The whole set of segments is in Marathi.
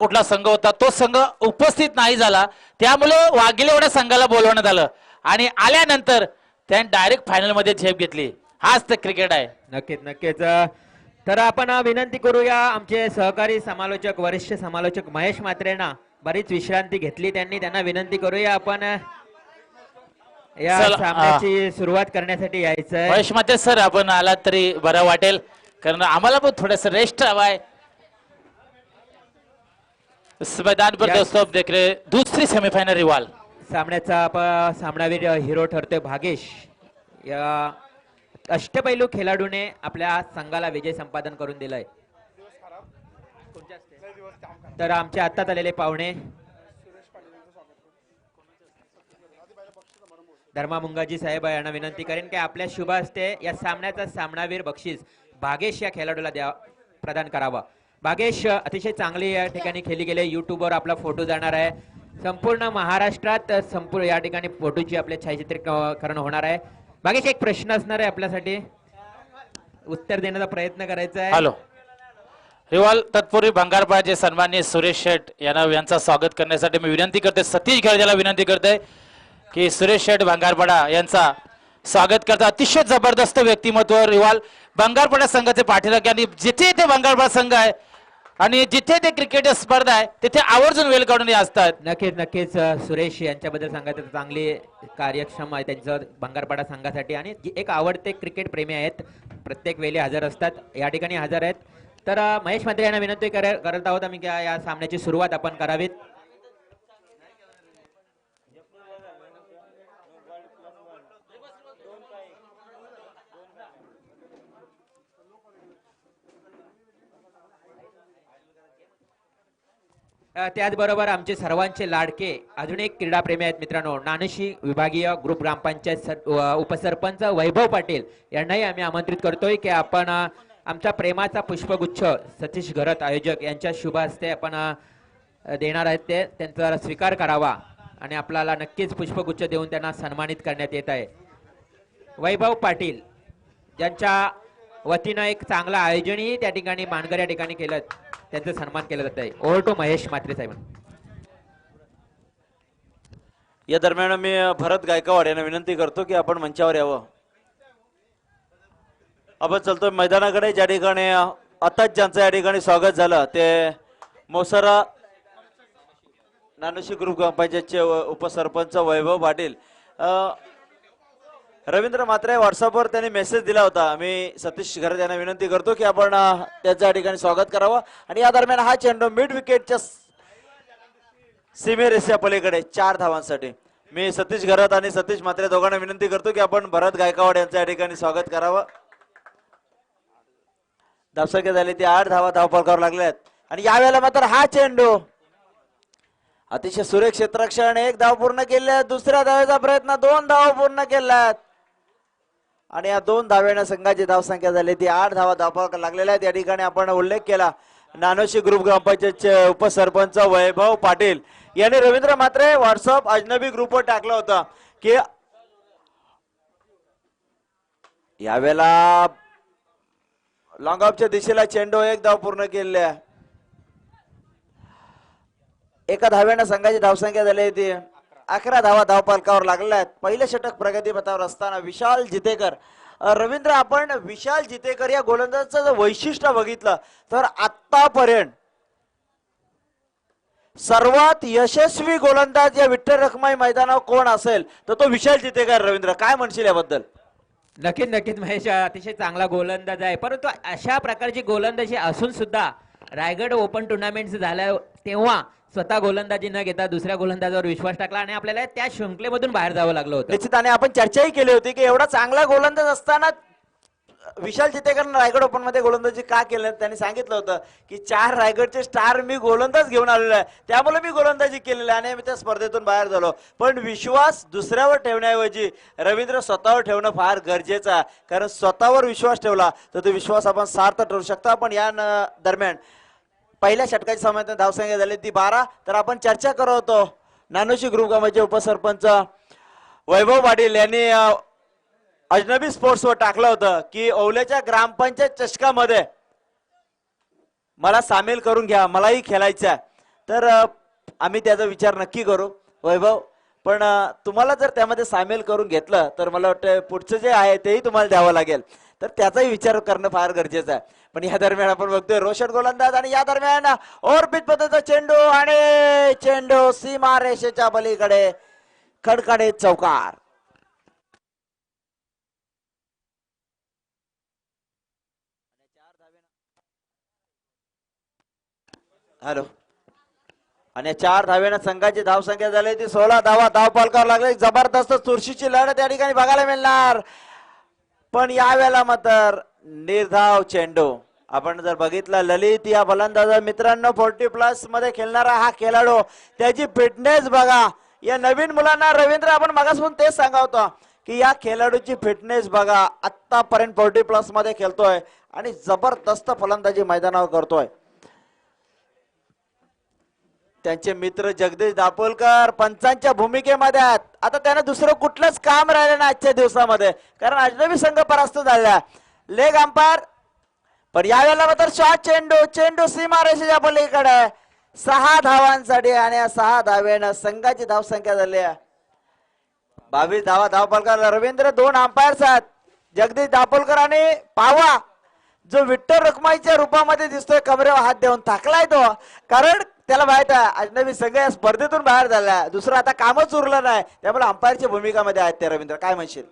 कुठला संघ होता तो संघ उपस्थित नाही झाला, त्यामुळे वाघिलेवाडा संघाला बोलवण्यात आलं आणि आल्यानंतर त्याने डायरेक्ट फायनल मध्ये झेप घेतली. हाच तर क्रिकेट आहे. नक्कीच नक्कीच. तर आपण विनंती करूया आमचे सहकारी समालोचक वरिष्ठ समालोचक महेश म्हात्रेंना, बरीच विश्रांती घेतली त्यांनी, त्यांना विनंती करूया आपण या चला, सामन्याची सुरुवात करण्यासाठी यायचंय. महेश म्हात्रे सर आपण आलात तरी बरं वाटेल, कारण आम्हाला पण थोडस रेस्ट हवाय. इस मैदान पर दोस्तों आप देख रहे हैं दूसरी सेमीफाइनल रिवाल. सामन्याचा सामनावीर हिरो ठरतोय भागेश. या अष्टपैलू खेळाडूने आपल्या संघाला विजय संपादन करून दिलाय. तर आमच्या आत्ताच आलेले पाहुणे धर्मा मुंगाजी साहेब यांना विनंती करेन की आपल्या शुभ हस्ते या सामन्याचा सामनावीर बक्षीस भागेश या खेळाडूला प्रदान करावा. भागेश अतिशय चांगली या ठिकाणी खेळली गेले. युट्यूबवर आपला फोटो जाणार आहे. संपूर्ण महाराष्ट्रात संपूर्ण या ठिकाणी फोटोची आपले छायाचित्रीकरण होणार आहे. भागेश एक प्रश्न असणार आहे आपल्यासाठी, उत्तर देण्याचा प्रयत्न करायचा आहे. हॅलो रिवाल. तत्पूर्वी भंगारपाड्याचे सन्माननीय सुरेश शेठ यांचं स्वागत करण्यासाठी मी विनंती करते, सतीश घरजाला विनंती करते की सुरेश शेठ भंगारपाडा यांचा स्वागत करता. अतिशय जबरदस्त व्यक्तिमत्व रिवाल. भंगारपाडा संघाचे पाठीराख आणि जिथे ते भंगारपाडा संघ आहे आणि जिथे ते क्रिकेट स्पर्धा आहे तिथे आवर्जून वेळ काढून असतात. नक्कीच नक्कीच. सुरेश यांच्याबद्दल सांगायचं तर चांगली कार्यक्षम आहे त्यांचं भंगारपाडा संघासाठी आणि एक आवडते क्रिकेट प्रेमी आहेत. प्रत्येक वेळी हजर असतात, या ठिकाणी हजर आहेत. तर महेश म्हात्रे यांना विनंती करत आहोत आम्ही की या सामन्याची सुरुवात आपण करावीत. त्याचबरोबर आमचे सर्वांचे लाडके अजून एक क्रीडाप्रेमी आहेत मित्रांनो, नानशी विभागीय ग्रुप ग्रामपंचायत उपसरपंच वैभव पाटील यांनाही आम्ही आमंत्रित करतोय की आपण आमचा प्रेमाचा पुष्पगुच्छ सतीश घरत आयोजक यांच्या शुभ हस्ते आपण देणार आहेत, ते त्यांचा स्वीकार करावा आणि आपल्याला नक्कीच पुष्पगुच्छ देऊन त्यांना सन्मानित करण्यात येत आहे. वैभव पाटील ज्यांच्या वतीनं एक चांगलं आयोजनही त्या ठिकाणी मानगर या ठिकाणी केलं, त्यांचा सन्मान केला जात आहे. ओव्हर टू महेश म्हात्रे साहेब. या दरम्यान मी भरत गायकवाड यांना विनंती करतो की आपण मंचावर यावं. आपण चलतोय मैदानाकडे, ज्या ठिकाणी आताच ज्यांचं या ठिकाणी स्वागत झालं ते मोसरा नानोशी ग्रुप ग्रामपंचायतचे उपसरपंच वैभव पाटील. रवींद्र म्हात्रे व्हॉट्सअपवर त्यांनी मेसेज दिला होता. मी सतीश घरत यांना विनंती करतो की आपण त्याच्या या ठिकाणी स्वागत करावं. आणि या दरम्यान हा चेंडू मिड विकेटच्या सीमेरेषेच्या पलीकडे 4 धावांसाठी मी सतीश घरत आणि सतीश म्हात्रे दोघांना विनंती करतो की आपण भरत गायकवाड यांचं या ठिकाणी स्वागत करावं. धावसंख्या झाली ती 8 धावा धावफलकावर लागल्या आहेत. आणि यावेळेला मात्र हा चेंडू अतिशय सुरेख क्षेत्ररक्षण, 1 धाव पूर्ण केली आहे. दुसऱ्या धावेचा प्रयत्न, 2 धावा पूर्ण केल्यात आणि या 2 धाव्याने संघाची धावसंख्या झाली ती 8 धावा धावफलकावर लागलेल्या आहेत. या ठिकाणी आपण उल्लेख केला नानोशी ग्रुप ग्रामपंचायतचे उपसरपंच वैभव पाटील यांनी रवींद्र म्हात्रे व्हॉट्सअप अजनबी ग्रुपवर टाकलं होतं की यावेळेला लॉंग ऑफच्या दिशेला चेंडू 1 धाव पूर्ण केलेली आहे. 1 धाव्याने संघाची धावसंख्या झाली ती 11 धावा धावफलकावर लागलेल्या आहेत. पहिलं षटक प्रगतीपथावर असताना विशाल जितेकर. रवींद्र, आपण विशाल जितेकर या गोलंदाजाचं जर वैशिष्ट्य बघितलं तर आतापर्यंत सर्वात यशस्वी गोलंदाज या विठ्ठल रखमाई मैदानावर कोण असेल तर तो विशाल जितेकर. रवींद्र, काय म्हणशील याबद्दल? नक्कीच नक्कीच महेश अतिशय चांगला गोलंदाज आहे, परंतु अशा प्रकारची गोलंदाजी असून सुद्धा रायगड ओपन टुर्नामेंट झाल्या तेव्हा स्वतः गोलंदाजी न घेता दुसऱ्या गोलंदाजावर विश्वास टाकला आणि आपल्याला त्या शृंखलेमधून बाहेर जावं लागलं होतं. निश्चितपणे आपण चर्चाही केली होती की एवढा चांगला गोलंदाज असताना विशाल जितेकरनं रायगड ओपन मध्ये गोलंदाजी का केलं. त्यांनी सांगितलं होतं की 4 रायगडचे स्टार मी गोलंदाज घेऊन आलेलो आहे, त्यामुळे मी गोलंदाजी केलेली आहे आणि मी त्या स्पर्धेतून बाहेर झालो. पण विश्वास दुसऱ्यावर ठेवण्याऐवजी रवींद्र स्वतःवर ठेवणं फार गरजेचं आहे, कारण स्वतःवर विश्वास ठेवला तर तो विश्वास आपण सार्थ ठरू शकतो. पण या दरम्यान पहिल्या षटकाची सामन्यात धावसंख्या झाली ती 12. तर आपण चर्चा करत होतो नानोशी ग्रुप ग्रामपंचायतचे उपसरपंच वैभव पाटील यांनी अजनबी स्पोर्ट्सवर टाकलं होतं की ओवल्याच्या ग्रामपंचायत चषकामध्ये मला सामील करून घ्या, मलाही खेळायचं आहे. तर आम्ही त्याचा विचार नक्की करू वैभव. पण तुम्हाला जर त्यामध्ये सामील करून घेतलं तर मला वाटतं पुढचं जे आहे तेही तुम्हाला द्यावं लागेल. तर त्याचाही विचार करणं फार गरजेचं आहे. पण या दरम्यान आपण बघतोय रोशन गोलंदाज आणि या दरम्यान ओव्हरपिच पद्धतीचा चेंडू आणि चेंडू सीमा रेषेच्या पलीकडे खडखडीत चौकार. हॅलो. आणि 4 धावेनं संघाची धावसंख्या झाली ती 16 धावा. धावफलकावर लागले. जबरदस्त चुरशीची लढत या ठिकाणी बघायला मिळणार. पण यावेळेला मात्र निर्धाव चेंडू. आपण जर बघितलं ललित या फलंदाज मित्रांनो 40+ मध्ये खेळणारा हा खेळाडू, त्याची फिटनेस बघा. या नवीन मुलांना रवींद्र आपण मगासपासून तेच सांगावतो की या खेळाडूची फिटनेस बघा. आतापर्यंत 40+ मध्ये खेळतोय आणि जबरदस्त फलंदाजी मैदानावर करतोय. त्यांचे मित्र जगदीश दापोलकर पंचांच्या भूमिकेमध्ये आहेत. आता त्याने दुसरं कुठलंच काम राहिलं ना आजच्या दिवसामध्ये, कारण अजनबी संघ परास्त झाला. Leg umpire. पण यावेळेला मात्र शॉर्ट चेंडू. चेंडू सीमा रेषेच्या पलीकडे 6 धावांसाठी आणि या 6 धावेनं संघाची धावसंख्या झाली आहे 22 धावा. धावफलकावर रवींद्र 2 अंपायर्स आहेत, जगदीश दापोलकर आणि पावा, जो विठ्ठल रखमाईच्या रूपामध्ये दिसतोय. कमरेवर हात देऊन थाकलाय तो, कारण त्याला माहित आहे अजनबी संघ या स्पर्धेतून बाहेर झाला. दुसरं आता कामच उरलं नाही, त्यामुळे अंपायरच्या भूमिकामध्ये आहेत ते. रवींद्र काय म्हणशील?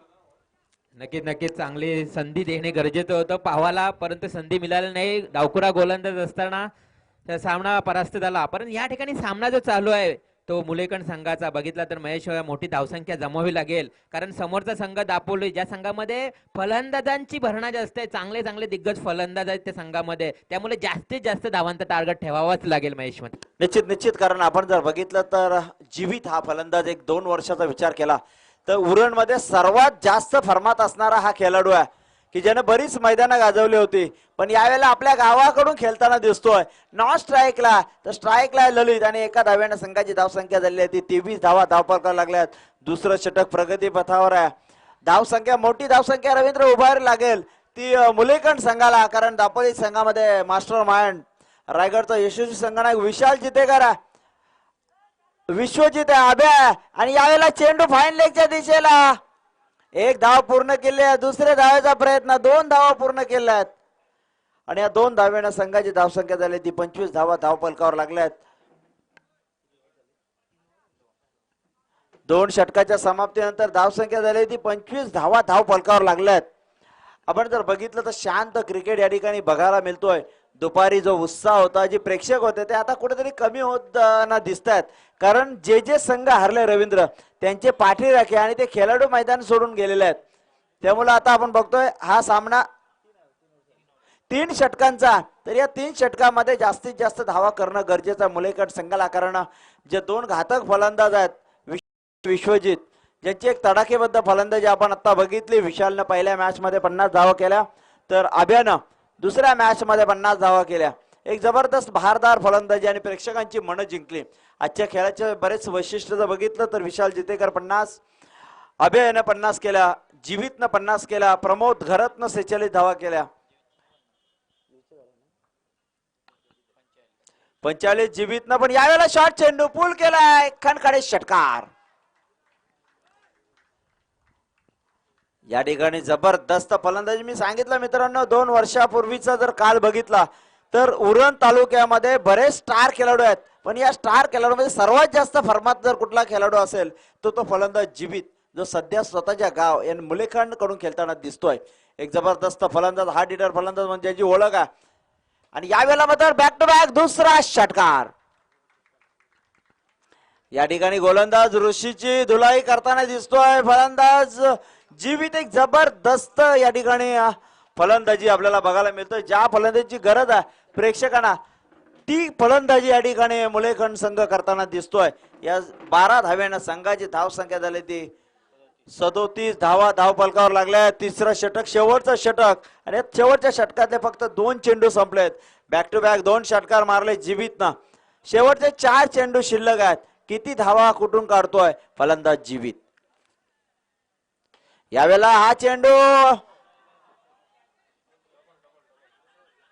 नक्कीच नक्कीच चांगली संधी देणे गरजेचं होतं पावाला, परंतु संधी मिळाली नाही. डावखुरा गोलंदाज असताना त्या सामना परास्त झाला. परंतु या ठिकाणी सामना जो चालू आहे तो मुलेकण संघाचा बघितला तर महेश मोठी धावसंख्या जमवावी लागेल, कारण समोरचा संघ दापोली ज्या संघामध्ये फलंदाजांची भरणा जास्त आहे, चांगले चांगले दिग्गज फलंदाज आहेत त्या संघामध्ये, त्यामुळे जास्तीत जास्त धावांचा टार्गेट ठेवावाच लागेल महेश. निश्चित निश्चित, कारण आपण जर बघितलं तर जीवित हा फलंदाज 1-2 वर्षाचा विचार केला तर उरणमध्ये सर्वात जास्त फर्मात असणारा हा खेळाडू आहे की ज्याने बरीच मैदानं गाजवली होती. पण यावेळेला आपल्या गावाकडून खेळताना दिसतोय. नॉन स्ट्राईकला तर स्ट्राईकला ललित आणि एका धाव्यानं संघाची धावसंख्या झाली आहे ती 23 धावा धावफलकावर लागल्यात. दुसरं षटक प्रगती पथावर आहे. धावसंख्या मोठी धावसंख्या रवींद्र उभारी लागेल ती मुलेकण संघाला, कारण दापोली संघामध्ये मास्टर माइंड रायगडचा यशस्वी संघनायक विशाल जितेकर आहे, विश्वजित आहे, अभय. आणि यावेळेला चेंडू फाईन लेगच्या दिशेला. 1 धाव पूर्ण केली आहे. दुसऱ्या धावेचा प्रयत्न. 2 धावा पूर्ण केल्यात आणि या 2 धावेनं संघाची धावसंख्या झाली ती 25 धावा धावफलकावर लागल्यात. 2 षटकाच्या समाप्तीनंतर धावसंख्या झाली ती 25 धावा धावफलकावर लागल्यात. आपण जर बघितलं तर शांत क्रिकेट या ठिकाणी बघायला मिळतोय. दुपारी जो उत्साह होता, जे प्रेक्षक होते ते आता कुठेतरी कमी होत ना दिसत आहेत, कारण जे जे संघ हरले रवींद्र त्यांचे पाठीराखे आणि ते खेळाडू मैदान सोडून गेलेले आहेत. त्यामुळे आता आपण बघतोय हा सामना 3 षटकांचा. तर या 3 षटकामध्ये जास्तीत जास्त धावा करणं गरजेचं आहे मुलेकट संघाला, कारण जे 2 घातक फलंदाज आहेत विश्वजित, ज्यांची एक तडाखेबद्ध फलंदाजी आपण आता बघितली. विशालनं पहिल्या मॅच मध्ये 50 धावा केल्या तर आभ्यानं दुसऱ्या मॅच मध्ये 50 धावा केल्या. एक जबरदस्त भारदार फलंदाजी आणि प्रेक्षकांची मनं जिंकली. आजच्या खेळाचे बरेच वैशिष्ट्य जर बघितलं तर विशाल जितेकर 50, अभयनं 50 केल्या, जीवितनं 50 केल्या, प्रमोद घरतनं 46 धावा केल्या. 45 जीवितनं. पण यावेळेला शॉर्ट चेंडू पूल केलाय, खणखणीत षटकार. या ठिकाणी जबरदस्त फलंदाजी. मी सांगितलं मित्रांनो 2 वर्षापूर्वीचा जर काल बघितला तर उरण तालुक्यामध्ये बरेच स्टार खेळाडू आहेत, पण या स्टार खेळाडूमध्ये सर्वात जास्त फर्मात जर कुठला खेळाडू असेल तर तो फलंदाज जीवित, जो सध्या स्वतःच्या गाव या मुलेखंड कडून खेळताना दिसतोय. एक जबरदस्त फलंदाज, हार्ड हिटर फलंदाज म्हणजे ज्याची ओळख आहे. आणि यावेळेला मात्र बॅक टू बॅक दुसरा षटकार. या ठिकाणी गोलंदाज ऋषीची धुलाई करताना दिसतोय. फलंदाज जीवित एक जबरदस्त या ठिकाणी फलंदाजी आपल्याला बघायला मिळतोय. ज्या फलंदाजीची गरज आहे प्रेक्षकांना ती फलंदाजी या ठिकाणी मुलेखंड संघ करताना दिसतोय. या 12 धाव्यानं संघाची धावसंख्या झाली ती 37 धावा धावफलकावर लागल्या. तिसरं षटक, शेवटचं षटक, आणि शेवटच्या षटकातले फक्त 2 चेंडू संपलेत. बॅक टू बॅक 2 षटकार मारले जीवितनं. शेवटचे 4 चेंडू शिल्लक आहेत. किती धावा कुठून काढतोय फलंदाज जीवित. यावेळेला हा चेंडू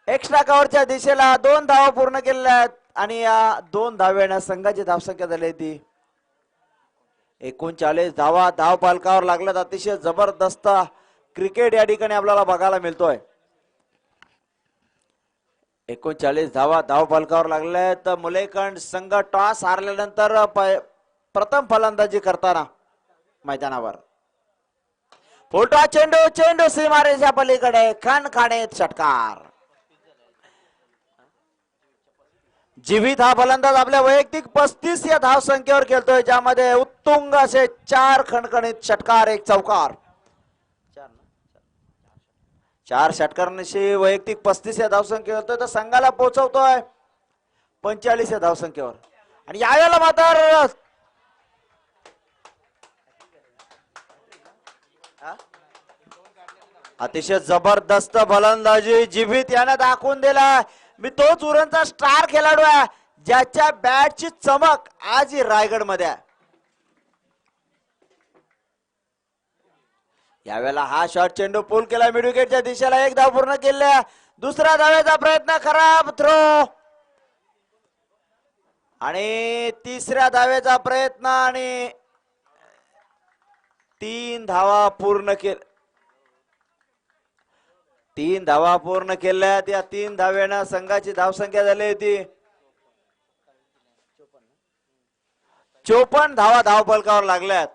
एक्स्ट्रा कव्हरच्या दिशेला. 2 धावा पूर्ण केलेल्या आहेत आणि या 2 धाव्यानं संघाची धावसंख्या झाली ती 39 धावा. धाव पालकावर लागल्यात. अतिशय जबरदस्त क्रिकेट या ठिकाणी आपल्याला बघायला मिळतोय. 39 धावा धाव पालकावर लागल्या. तर मुलेकंड संघ टॉस हारल्यानंतर प्रथम फलंदाजी करताना मैदानावर फुलटॉ चेंडू चेंडू सीमारेच्या पलीकडे खणखणीत षटकार. जीवित हा फलंदाज आपल्या वैयक्तिक 35 या धाव संख्येवर खेळतोय, ज्यामध्ये उत्तुंग असे 4 खणखणीत षटकार, 1 चौकार. 4 षटकारांशी वैयक्तिक 35 या धाव संख्येवर खेळतोय, तर संघाला पोहोचवतोय 45 या धाव संख्येवर. आणि यावेळेला मात्र अतिशय जबरदस्त फलंदाजी जीवित यानं दाखवून दिला. मी तोच उरणचा स्टार खेळाडू आहे ज्याच्या बॅटची चमक आज रायगड मध्ये आहे. यावेळेला हा शॉट चेंडू पूल केला मिड विकेटच्या दिशेला. 1 धाव पूर्ण केल्या. दुसरा धावेचा प्रयत्न, खराब थ्रो. आणि तिसऱ्या धावेचा प्रयत्न आणि 3 धावा पूर्ण केल्या. 3 धावा पूर्ण केल्या. त्या 3 धाव्यानं संघाची धावसंख्या झाली होती 54 धावा धाव फलकावर लागल्यात.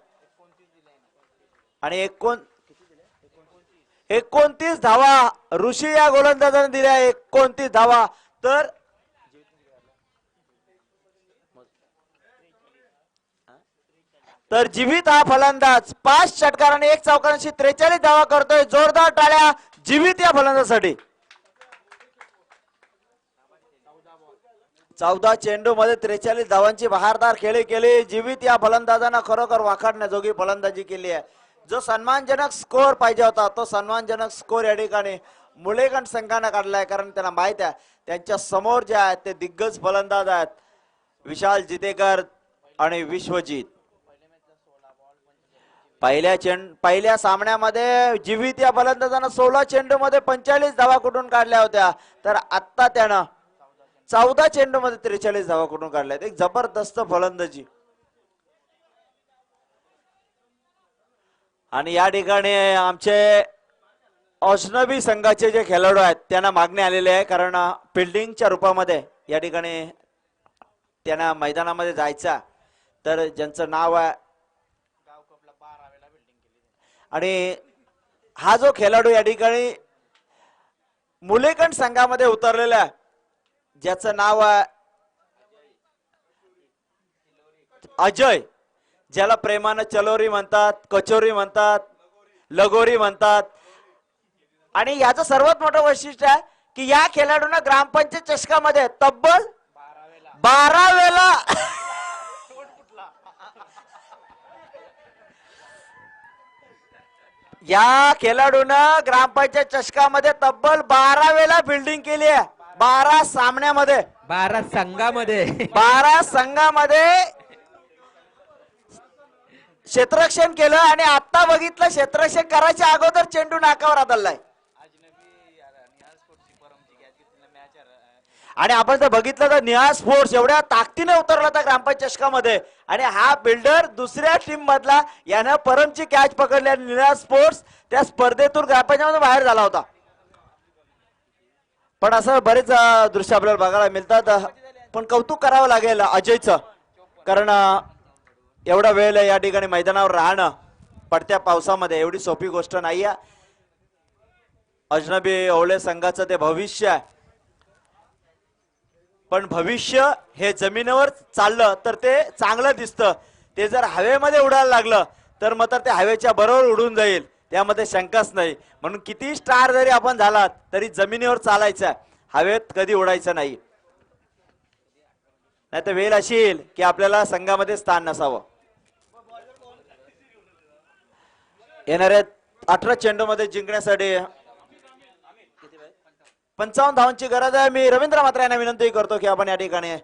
आणि 29 धावा ऋषी या गोलंदाजाने दिल्या. 29 धावा. तर जीवित हा फलंदाज 5 षटकारांनी 1 चौकारांशी 43 धावा करतोय. जोरदार टाळ्या जीवित या फलंदाजासाठी. 14 चेंडू मध्ये 43 धावांची बहारदार खेळी केली. जीवित या फलंदाजांना खरोखर वाखाणण्याजोगी फलंदाजी केली आहे. जो सन्मानजनक स्कोर पाहिजे होता तो सन्मानजनक स्कोर या ठिकाणी मुलेगंड संघानं काढलाय. कारण त्यांना माहित आहे त्यांच्या समोर जे आहेत ते दिग्गज फलंदाज आहेत, विशाल जितेकर आणि विश्वजित. पहिल्या सामन्यामध्ये जीवित या फलंदाजानं 16 चेंडू मध्ये 45 धावा कुठून काढल्या होत्या, तर आता त्यानं 14 चेंडू मध्ये 43 धावा कुठून काढल्या. एक जबरदस्त फलंदाजी. आणि या ठिकाणी आमचे अजनबी संघाचे जे खेळाडू आहेत त्यांना मागणी आलेली आहे, कारण फिल्डिंगच्या रूपामध्ये या ठिकाणी त्यांना मैदानामध्ये जायचा. तर ज्यांचं नाव आहे आणि हा जो खेळाडू या ठिकाणी मुलेकंड संघामध्ये उतरलेला आहे, ज्याचं नाव आहे अजय, ज्याला प्रेमानं चलोरी म्हणतात, कचोरी म्हणतात, लगोरी म्हणतात. आणि याचं सर्वात मोठं वैशिष्ट्य आहे की या खेळाडूंना ग्रामपंचायत चषकामध्ये तब्बल 12 वेळा या खेळाडूनं ग्रामपंचायत चषकामध्ये तब्बल 12 वेळा फिल्डिंग केली आहे. 12 सामन्यामध्ये, 12 संघामध्ये 12 संघामध्ये क्षेत्ररक्षण केलं. आणि आता बघितलं क्षेत्ररक्षण करायच्या अगोदर चेंडू नाकावर आदळलाय. आणि आपण जर बघितलं तर निहाल स्पोर्ट्स एवढ्या ताकदीने उतरला होता ग्रामपंचायत चषकामध्ये, आणि हा बिल्डर दुसऱ्या टीम मधला यानं परमची कॅच पकडली आणि निहाल स्पोर्ट्स त्या स्पर्धेतून ग्रामपंचायत बाहेर झाला होता. पण असं बरेच दृश्य आपल्याला बघायला मिळतात. पण कौतुक करावं लागेल अजयचं, कारण एवढा वेळ या ठिकाणी मैदानावर राहणं पडत्या पावसामध्ये एवढी सोपी गोष्ट नाहीये. अजनबी ओवळे संघाचं ते भविष्य आहे. पण भविष्य हे जमिनीवर चाललं तर ते चांगलं दिसतं. ते जर हवेमध्ये उडायला लागलं तर मग तर ते हवेच्या बरोबर उडून जाईल, त्यामध्ये शंकाच नाही. म्हणून किती स्टार जरी आपण झालात तरी जमिनीवर चालायचं, हवेत कधी उडायचं नाही. नाही तर वेळ अशी येईल की आपल्याला संघामध्ये स्थान नसावं. येणाऱ्या 18 चेंडू मध्ये जिंकण्यासाठी 55 धावांची गरज आहे. मी रवींद्र मात्रे यांना विनंती करतो की आपण या ठिकाणी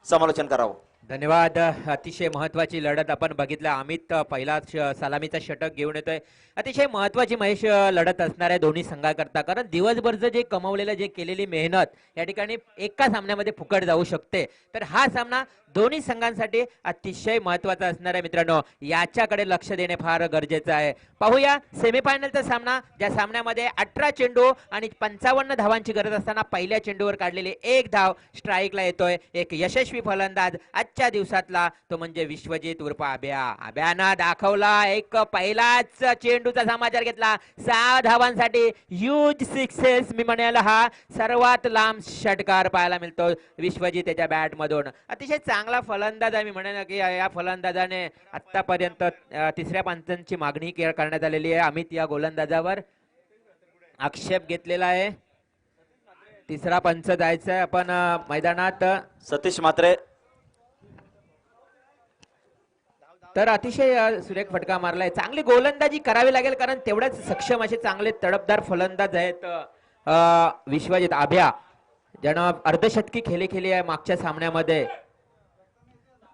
समालोचन करावं. धन्यवाद. अतिशय महत्वाची लढत आपण बघितलं. अमित पहिला सलामीचा षटक घेऊन येतोय. अतिशय महत्वाची महेश लढत असणार आहे दोन्ही संघाकरता, कारण दिवसभरचं जे कमवलेलं जे केलेली मेहनत या ठिकाणी एका सामन्यामध्ये फुकट जाऊ शकते. तर हा सामना दोन्ही संघांसाठी अतिशय महत्वाचा असणार आहे मित्रांनो. याच्याकडे लक्ष देणे फार गरजेचं आहे. पाहूया सेमीफायनलचा सामना, ज्या सामन्यामध्ये 18 चेंडू आणि 55 धावांची गरज असताना पहिल्या चेंडूवर काढलेली एक धाव स्ट्राईकला येतोय. एक यशस्वी फलंदाज आजच्या दिवसातला तो म्हणजे विश्वजित उर्फ अभ्या. अभ्यानं दाखवला एक पहिलाच चेंडूचा समाचार घेतला 6 धावांसाठी ह्यूज सक्सेस मी म्हणेल. हा सर्वात लांब षटकार पाहायला मिळतो विश्वजित त्याच्या बॅट मधून. अतिशय चांगला फलंदाज आहे. मी म्हणेन की या फलंदाजाने आतापर्यंत तिसऱ्या पंचांची मागणी करण्यात आलेली आहे. अमित या गोलंदाजावर आक्षेप घेतलेला आहे. तिसरा पंच जायचा आहे आपण मैदानात. सतीश म्हात्रे तर अतिशय सुरेख फटका मारलाय. चांगली गोलंदाजी करावी लागेल, कारण तेवढ्याच सक्षम असे चांगले तडफदार फलंदाज आहेत विश्वजित अभ्या, ज्यानं अर्धशतकी खेळली आहे मागच्या सामन्यामध्ये.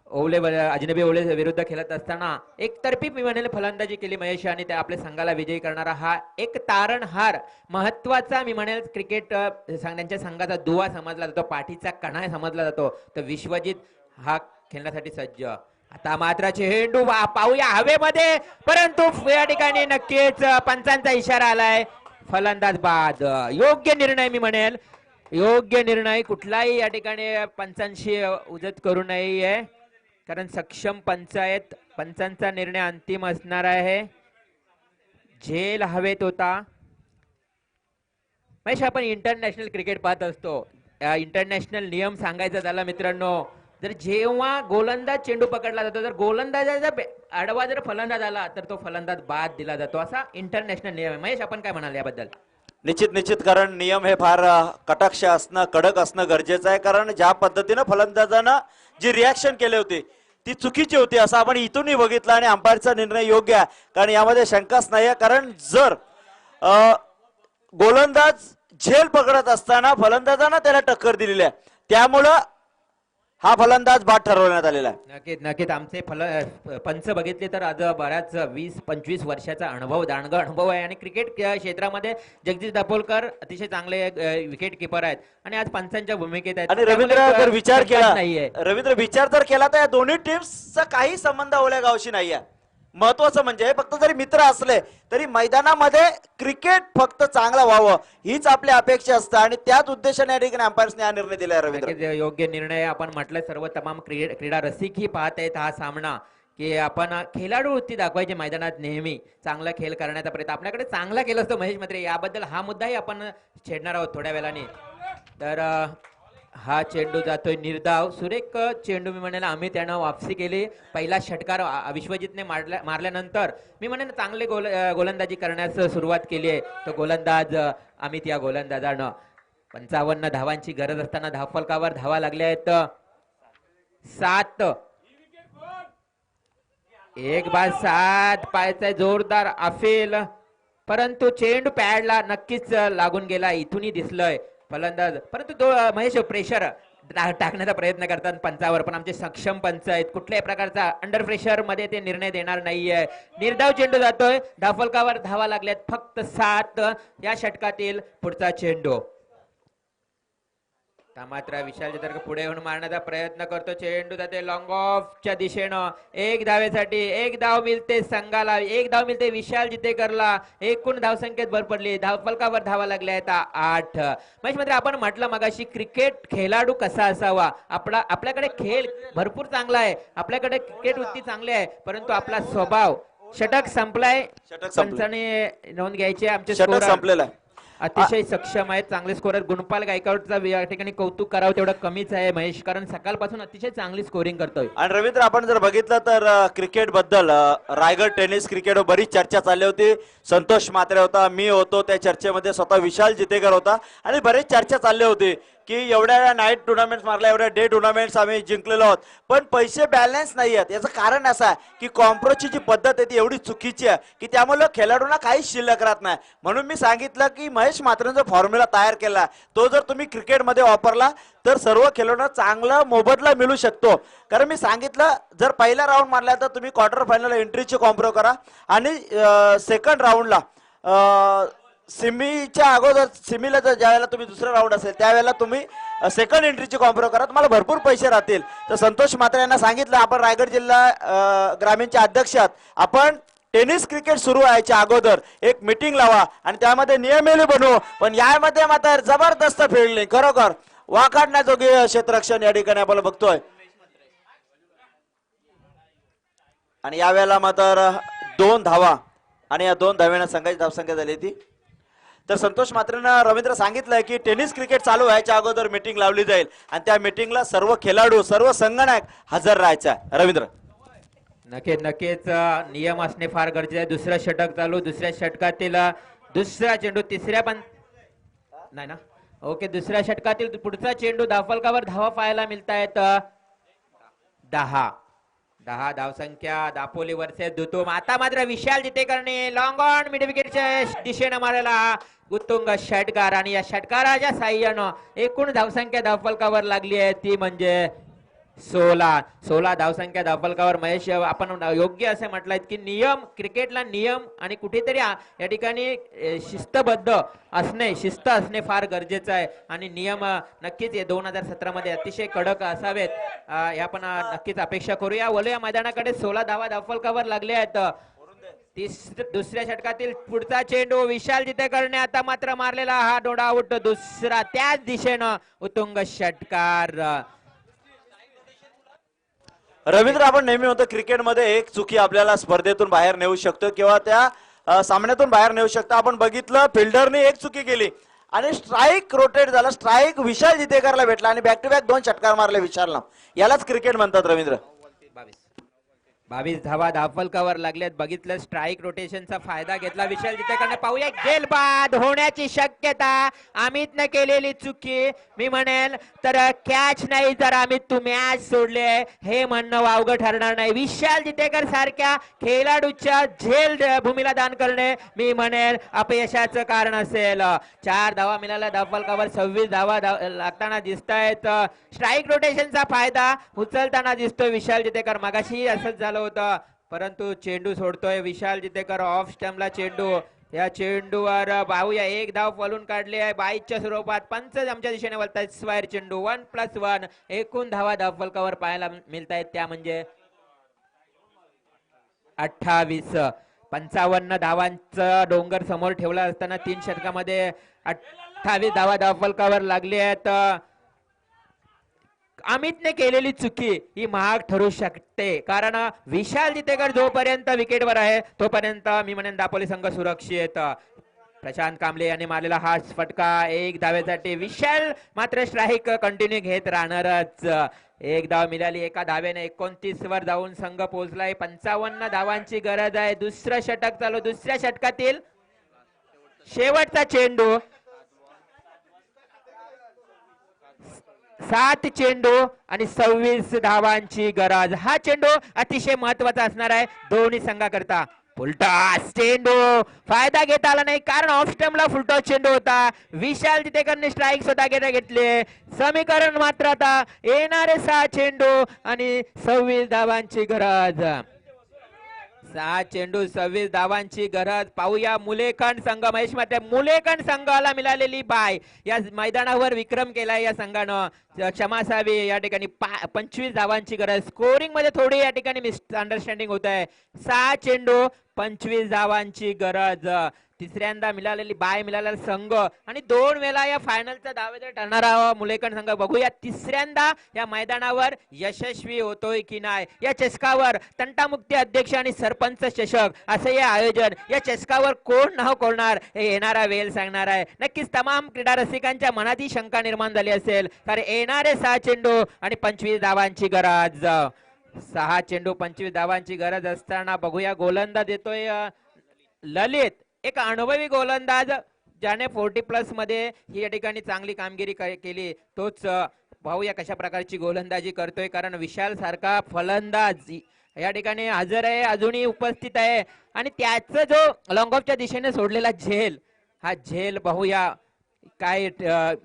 अजनबी ओवले विरुद्ध खेळत असताना एकतर्फी मी म्हणेल फलंदाजी केली महेश, आणि त्या आपल्या संघाला विजयी करणारा हा एक तारणहार महत्वाचा मी म्हणेल क्रिकेट त्यांच्या संघाचा दुवा समजला जातो, पाठीचा कणा समजला जातो. तर विश्वजित हा खेळण्यासाठी सज्ज. आता मात्र चेंडू पाहूया हवेमध्ये, परंतु या ठिकाणी नक्कीच पंचांचा इशारा आलाय. फलंदाज बाद. योग्य निर्णय मी म्हणेल, योग्य निर्णय. कुठलाही या ठिकाणी पंचांशी उजत करू नये, कारण सक्षम पंच आहेत. पंचांचा निर्णय अंतिम असणार आहे. झेल हवेत होता. महेश, आपण इंटरनॅशनल क्रिकेट पाहत असतो. इंटरनॅशनल नियम सांगायचा झाला मित्रांनो, जर जेव्हा गोलंदाज चेंडू पकडला जातो, जर गोलंदाजाचा आडवा जर फलंदाज आला तर तो फलंदाज बाद दिला जातो, असा इंटरनॅशनल नियम आहे. महेश, आपण काय म्हणाल याबद्दल? निश्चित, कारण नियम हे फार कटाक्ष असणं, कडक असणं गरजेचं आहे. कारण ज्या पद्धतीनं फलंदाजानं जी रिॲक्शन केली होती ती चुकीची होती असं आपण इथूनही बघितलं, आणि अंपायरचा निर्णय योग्य आहे. कारण यामध्ये शंकाच नाही आहे. कारण जर गोलंदाज झेल पकडत असताना फलंदाजानं त्याला टक्कर दिलेली आहे, त्यामुळं हा फलंदाज बाद ठरवण्यात आलेला आहे. नक्कीच आमचे पंच बघितले तर आज बऱ्याच 20-25 वर्षाचा दांडगा अनुभव आहे, आणि क्रिकेट क्षेत्रामध्ये जगदीश दापोलकर अतिशय चांगले विकेट किपर आहेत आणि आज पंचांच्या भूमिकेत आहेत. आणि रवींद्र जर विचार केला, नाहीये रवींद्र विचार जर केला तर या दोन्ही टीम्सचा काही संबंध ओल्या गावशी नाहीये. महत्वाचं म्हणजे फक्त जरी मित्र असले तरी मैदानामध्ये क्रिकेट फक्त चांगला व्हावं हीच आपली अपेक्षा असते, आणि त्याच उद्देशाने या ठिकाणी अंपायर्सने हा निर्णय दिलाय. रवींद्र, योग्य निर्णय. आपण म्हटलं सर्व तमाम क्रीडा रसिक ही पाहत आहेत हा सामना, की आपण खेळाडू वृत्ती दाखवायची मैदानात, नेहमी चांगला खेळ करण्याचा प्रयत्न. आपल्याकडे चांगला केला असतो महेश म्हात्रे, याबद्दल हा मुद्दाही आपण छेडणार आहोत थोड्या वेळाने. तर हा चेंडू जातोय निर्धाव. सुरेख चेंडू मी म्हणेल. अमित यानं वापसी केली. पहिला षटकार विश्वजितने मारल्यानंतर मी म्हणेन चांगले गोलंदाजी करण्यास सुरुवात केली आहे. तो गोलंदाज अमित या गोलंदाजानं 55 धावांची गरज असताना धावफलकावर धावा लागल्या आहेत 7. एक बाद 7 पायाचा जोरदार अफेल, परंतु चेंडू पॅडला नक्कीच लागून गेला. इथूनही दिसलंय फलंदाज, परंतु तो महेश प्रेशर टाकण्याचा प्रयत्न करतात पंचावर, पण आमचे सक्षम पंच आहेत. कुठल्याही प्रकारचा अंडर प्रेशर मध्ये ते निर्णय देणार नाहीये. निर्धाव चेंडू जातोय. धावफलकावर धावा लागल्यात फक्त 7 या षटकातील. पुढचा चेंडू मात्र विशाल जतर पुढे येऊन मारण्याचा प्रयत्न करतो. चेंडू जाते लॉंग ऑफच्या दिशेनं. एक धावेसाठी एक धाव मिळते संघाला, एक धाव मिळते विशाल जितेकरला. एकूण धावसंख्येत भर पडली. धावफलकावर धावा लागल्या आहेत 8. महेश मात्र आपण म्हटलं मगाशी क्रिकेट खेळाडू कसा असावा. आपल्याकडे खेळ भरपूर चांगला आहे, आपल्याकडे क्रिकेट वृत्ती चांगली आहे, परंतु आपला स्वभाव. षटक संपलाय. पंचाने नोंद घ्यायची. आमचे षटक संपलेलं आहे. अतिशय सक्षम आहेत, चांगले स्कोरर. गुणपाल गायकवाडचा या ठिकाणी कौतुक करावं तेवढं कमीच आहे महेश, कारण सकाळपासून अतिशय चांगली स्कोरिंग करतोय. आणि रवींद्र, आपण जर बघितलं तर क्रिकेट बद्दल रायगड टेनिस क्रिकेट बरीच चर्चा चालली होती. संतोष म्हात्रे होता, मी होतो त्या चर्चेमध्ये, स्वतः विशाल जितेकर होता, आणि बरेच चर्चा चालली होती की एवढ्या नाईट टुर्नामेंट्स मारल्या, एवढ्या डे टुर्नामेंट्स आम्ही जिंकलेलो आहोत, पण पैसे बॅलन्स नाही आहेत. याचं कारण असं आहे की कॉम्प्रोची जी पद्धत आहे ती एवढी चुकीची आहे की त्यामुळे खेळाडूंना काहीच शिल्लक राहत नाही. म्हणून मी सांगितलं की महेश म्हात्रेंचा फॉर्म्युला तयार केला, तो जर तुम्ही क्रिकेटमध्ये वापरला तर सर्व खेळाडूंना चांगला मोबदला मिळू शकतो. कारण मी सांगितलं, जर पहिला राऊंड मारला तर तुम्ही क्वार्टर फायनल एंट्रीची कॉम्प्रो करा आणि सेकंड राऊंडला सिमीच्या अगोदर सिमीला जर ज्यावेळेला तुम्ही दुसरा राऊंड असेल त्यावेळेला तुम्ही सेकंड एंट्रीची कॉम्प्रो करा, तुम्हाला भरपूर पैसे राहतील. तर संतोष म्हात्रे यांना सांगितलं, आपण रायगड जिल्हा ग्रामीणचे अध्यक्ष आहात, आपण टेनिस क्रिकेट सुरू व्हायच्या अगोदर एक मीटिंग लावा आणि त्यामध्ये नियमेली बनवू. पण यामध्ये मात्र जबरदस्त फिल्डिंग, खरोखर वाखाणण्याजोगे क्षेत्ररक्षण या ठिकाणी आपण बघतोय. आणि यावेळेला मात्र 2 धावा आणि या 2 धाव्याने संघाची धावसंख्या झाली ती. तर संतोष म्हात्रेंना रवींद्र सांगितलंय की टेनिस क्रिकेट चालू व्हायच्या अगोदर मीटिंग लावली जाईल आणि त्या मीटिंगला सर्व खेळाडू, सर्व संगणक हजर राहायचा. रवींद्र नक्कीच नियम असणे फार गरजेचे आहे. दुसरं षटक चालू, दुसऱ्या षटकातील दुसरा चेंडू, तिसऱ्या पण नाही ना, ओके, दुसऱ्या षटकातील पुढचा चेंडू धावफलकावर धावा पाहायला मिळत आहेत 10 धावसंख्या दापोली वर्सेस दुतुम. आता मात्र विशाल जितेकरने लॉंग ऑन मिड विकेटच्या दिशेने मारायला उत्तुंग षटकार आणि या षटकाराच्या साह्यानं एकूण धावसंख्या धावफलकावर लागली आहे ती म्हणजे 16 धावसंख्या धावफलकावर. महेश, आपण योग्य असे म्हटलंय की नियम, क्रिकेटला नियम आणि कुठेतरी या ठिकाणी शिस्त असणे फार गरजेचं आहे आणि नियम नक्कीच 2017 मध्ये अतिशय कडक असावेत, या पण नक्कीच अपेक्षा करूया. वलया मैदानाकडे 16 धावा धावफलकावर लागले आहेत. दुसऱ्या षटकातील पुढचा चेंडू विशाल जितेकरने आता मात्र मारलेला हा डोडा आउट, दुसरा त्याच दिशेनं उत्तुंग षटकार. रवींद्र, आपण नेहमी होतं क्रिकेटमध्ये एक चुकी आपल्याला स्पर्धेतून बाहेर नेऊ शकतो किंवा त्या सामन्यातून बाहेर नेऊ शकतो. आपण बघितलं, फिल्डरने एक चुकी केली आणि स्ट्राईक रोटेट झाला, स्ट्राईक विशाल जितेकरला भेटला आणि बॅक टू बॅक 2 षटकार मारले विशालला. यालाच क्रिकेट म्हणतात रवींद्र. 22 धावा धावफलकावर लागलेत. बघितलं, स्ट्राईक रोटेशनचा फायदा घेतला विशाल जितेकरने. पाहूया, गेल बाद होण्याची शक्यता, अमितने केलेली चुकी, मी म्हणेल तर कॅच नाही तर अमित तू मॅच सोडले हे म्हणणं वावगं ठरणार नाही. विशाल जितेकर सारख्या खेळाडूच्या झेल भूमीला दान करणे मी म्हणेल अपयशाचं कारण असेल. 4 धावा मिळाल्या धावफलकावर, 26 धावा लागताना दिसत आहेत. स्ट्राईक रोटेशनचा फायदा उचलताना दिसतोय विशाल जितेकर. मागाशी असंच झालं होतं, परंतु चेंडू सोडतोय विशाल जितेकर. ऑफ स्टंपला चेंडू, या चेंडूवर पाहूया, 1 धाव पळून काढली आहे बाईच्या स्वरूपात. पंच आमच्या दिशेने वळतायत. स्क्वायर चेंडू 1+1, एकूण धावा धावफलकावर पाहायला मिळत आहेत त्या म्हणजे 28. 55 धावांचा डोंगर समोर ठेवला असताना 3 षटकामध्ये 28 धावा धावफलकावर लागली आहेत. अमितने केलेली चुकी ही महाग ठरू शकते, कारण विशाल जितेकर जोपर्यंत विकेटवर आहे तोपर्यंत मी म्हणेन दापोली संघ सुरक्षित. प्रशांत कांबळे यांनी मारलेला हा फटका 1 धावेसाठी. विशाल मात्र स्ट्राईक कंटिन्यू घेत राहणारच. 1 धाव मिळाली, एका धावेने 29 वर जाऊन संघ पोहोचलाय. 55 धावांची गरज आहे. दुसरं षटक चालू, दुसऱ्या षटकातील शेवटचा चेंडू. 7 चेंडू आणि 26 धावांची गरज. हा चेंडू अतिशय महत्वाचा असणार आहे दोन्ही संघाकरता. फुलटॉस चेंडू, फायदा घेता आला नाही कारण ऑफ स्टंपला फुलटॉस चेंडू होता. विशाल जितेकरने स्ट्राईक स्वतः घेतले. समीकरण मात्र आता येणारे 6 चेंडू आणि 26 धावांची गरज. 6 चेंडू 26 धावांची गरज. पाहूया मुलेखंड संघ, महेश माते मुलेखंड संघाला मिळालेली बाय. या मैदानावर विक्रम केलाय या संघानं, क्षमा असावी. या ठिकाणी 25 धावांची गरज. स्कोरिंग मध्ये थोडी या ठिकाणी मिसअंडरस्टँडिंग होत आहे. 6 चेंडू 25 धावांची गरज. तिसऱ्यांदा मिळालेली बाय मिळालेला संघ आणि 2 वेळा या फायनलचा दावेदार ठरणारा मुलेकण संघ. बघूया तिसऱ्यांदा या मैदानावर यशस्वी होतोय की नाही. या चषकावर तंटामुक्ती अध्यक्ष आणि सरपंच चषक असं हे आयोजन, या चषकावर कोण नाव कोरणार हे येणारा वेळ सांगणार आहे. नक्कीच तमाम क्रीडा रसिकांच्या मनात ही शंका निर्माण झाली असेल, कारण येणारे 6 चेंडू आणि 25 धावांची गरज. 6 चेंडू 25 धावांची गरज असताना बघूया गोलंदाज देतोय ललित, एक अनुभवी गोलंदाज ज्याने 40+ मध्ये ही या ठिकाणी चांगली कामगिरी केली तोच पाहूया कशा प्रकारची गोलंदाजी करतोय, कारण विशाल सारखा फलंदाज या ठिकाणी हजर आहे, अजूनही उपस्थित आहे. आणि त्याचा जो लॉंग ऑफच्या दिशेने सोडलेला झेल, हा झेल पाहूया काय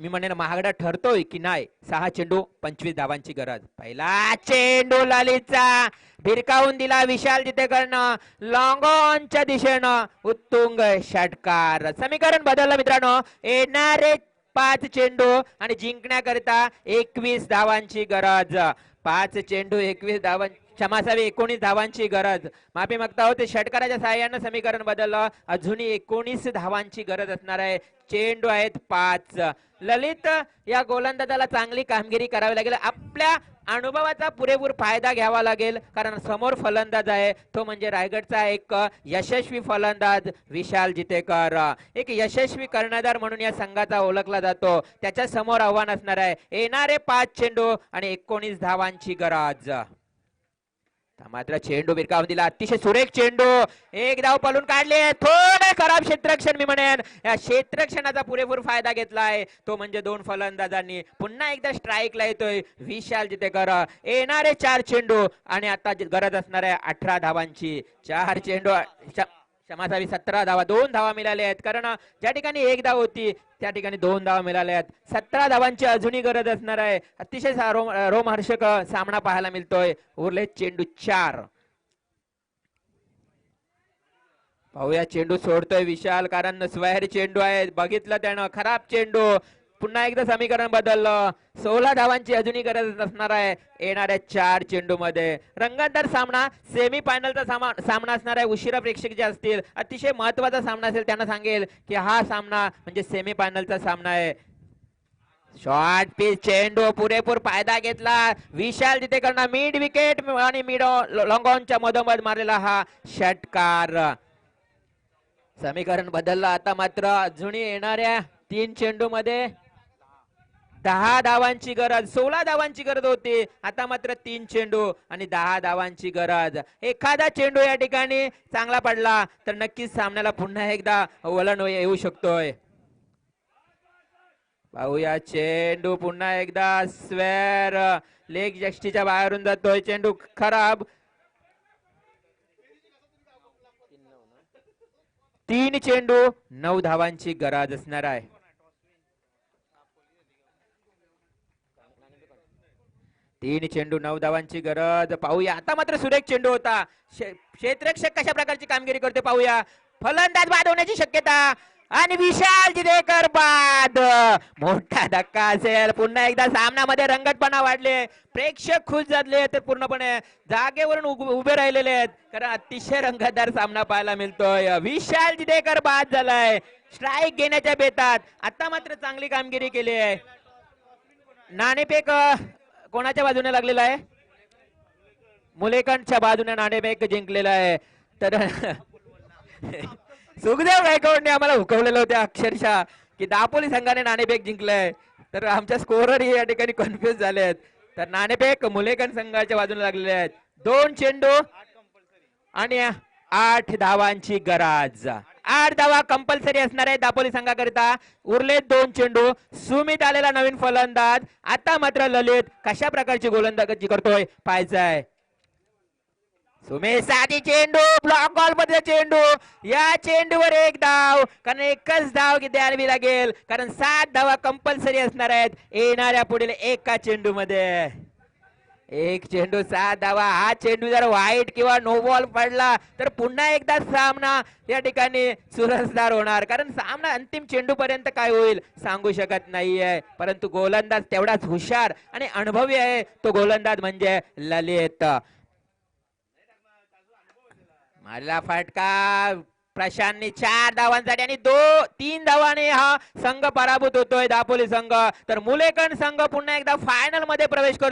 मी म्हणेन महागडा ठरतोय की नाही. 6 चेंडू 25 धावांची गरज. पहिला चेंडू ललितचा भिरकावून दिला विशाल जितेकरनं लॉंग ऑनच्या दिशेनं उत्तुंग षटकार. समीकरण बदललं मित्रांनो. येणारे 5 चेंडू आणि जिंकण्याकरिता 21 धावांची गरज. 5 चेंडू 21 धावां क्षमासावी 19 धावांची गरज. माफी मागता आहोत, षटकाराच्या सहाय्यानं समीकरण बदललं. अजूनही 19 धावांची गरज असणार आहे. चेंडू आहेत 5. ललित या गोलंदाजाला चांगली कामगिरी करावी लागेल. आपल्या अनुभवाचा पुरेपूर फायदा घ्यावा लागेल, कारण समोर फलंदाज आहे तो म्हणजे रायगडचा एक यशस्वी फलंदाज विशाल जितेकर. एक यशस्वी कर्णधार म्हणून या संघाचा ओळखला जातो. त्याच्या समोर आव्हान असणार आहे. येणारे 5 चेंडू आणि 19 धावांची गरज. मात्र चेंडू भिरकावून दिला. अतिशय सुरेख चेंडू. एक धाव पळून काढले. थोडे खराब क्षेत्ररक्षण मी म्हणेन. या क्षेत्ररक्षणाचा पुरेपूर फायदा घेतलाय तो म्हणजे 2 फलंदाजांनी. पुन्हा एकदा स्ट्राईकला येतोय विशाल जितेकर. येणारे 4 चेंडू आणि आता गरज असणार आहे 18 धावांची. 4 चेंडू क्षमासावी 17 धावा. 2 धावा मिळाल्या आहेत, कारण ज्या ठिकाणी 1 धाव होती त्या ठिकाणी 2 धावा मिळाल्या आहेत. 17 धावांची अजूनही गरज असणार आहे. अतिशय रोमहर्षक सामना पाहायला मिळतोय. उरले चेंडू 4. पाहूया चेंडू सोडतोय विशाल, कारण स्वैर चेंडू आहे. बघितलं त्यानं खराब चेंडू. पुन्हा एकदा समीकरण बदललं. 16 धावांची अजूनही गरज असणार आहे येणाऱ्या 4 चेंडू मध्ये. रंगतदार सामना, सेमी फायनलचा सामना असणार आहे. उशिरा प्रेक्षक जे असतील, अतिशय महत्वाचा सामना असेल, त्यांना सांगेल की हा सामना म्हणजे सेमी फायनलचा सामना आहे. शॉर्ट पिच चेंडू पुरेपूर फायदा घेतला विशाल जितेकरनं. मिड विकेट आणि मिड लॉंग ऑनच्या मधोमध मारलेला हा षटकार. समीकरण बदललं. आता मात्र अजूनही येणाऱ्या 3 चेंडू मध्ये 10 धावांची गरज. 16 धावांची गरज होती, आता मात्र 3 चेंडू आणि 10 धावांची गरज. एखादा चेंडू या ठिकाणी चांगला पडला तर नक्कीच सामन्याला पुन्हा एकदा वळण येऊ शकतोय. पाहूया चेंडू पुन्हा एकदा स्क्वेअर लेग जस्टीच्या बाहेरून जातोय. चेंडू खराब. 3 चेंडू 9 धावांची गरज असणार आहे. 3 चेंडू 9 धावांची गरज. पाहूया आता मात्र सुरेख चेंडू होता. क्षेत्ररक्षक कशा प्रकारची कामगिरी करते पाहूया. फलंदाज बाद होण्याची शक्यता आणि विशाल जितेकर बाद. मोठा धक्का असेल. पुन्हा एकदा सामन्यामध्ये रंगतपणा वाढले. प्रेक्षक खुश झाले तर पूर्णपणे जागेवरून उभे राहिलेले आहेत, कारण अतिशय रंगतदार सामना पाहायला मिळतोय. विशाल जितेकर बाद झालाय स्ट्राईक घेण्याच्या बेतात. आता मात्र चांगली कामगिरी केली आहे. नाणेफेक कोणाच्या बाजूने लागलेला आहे? मुलेकंठच्या बाजूने नाणेफेक जिंकलेला आहे. तर सुखदेव गायकवाडने आम्हाला हुकवलेलं होतं अक्षरशः की दापोली संघाने नाणेफेक जिंकलंय, तर आमच्या स्कोरर या ठिकाणी कन्फ्युज झाले आहेत. तर नाणेफेक मुलेकंठ संघाच्या बाजूने लागलेले आहेत. 2 चेंडू आणि 8 धावांची गरज. 8 धावा कंपल्सरी असणार आहे दापोली संघाकरिता. उरले 2 चेंडू. सुमित आलेला नवीन फलंदाज. आता मात्र ललित कशा प्रकारची गोलंदाजी करतोय पाहायचंय. सुमेश साधी चेंडू ब्लॉक बॉल मध्ये चेंडू. या चेंडूवर 1 धाव, कारण एकच धाव द्यावी लागेल, कारण 7 धावा कंपल्सरी असणार आहेत येणाऱ्या पुढील एका चेंडू मध्ये. 1 चेंडू 7 धावा. हा चेंडू जर वाईट किंवा नो बॉल पडला तर पुन्हा एकदा सामना या ठिकाणी चुरसदार होणार, कारण सामना अंतिम चेंडू पर्यंत काय होईल सांगू शकत नाहीये. परंतु गोलंदाज तेवढाच हुशार आणि अनुभवी आहे, तो गोलंदाज म्हणजे ललित. मारला फटका प्रशांतनी 4 धावांसाठी आणि 3 धावांनी हा संघ पराभूत होतोय दापोली संघ. तर मुलेकंठ संघ पुन्हा एकदा फायनल मध्ये प्रवेश करतो.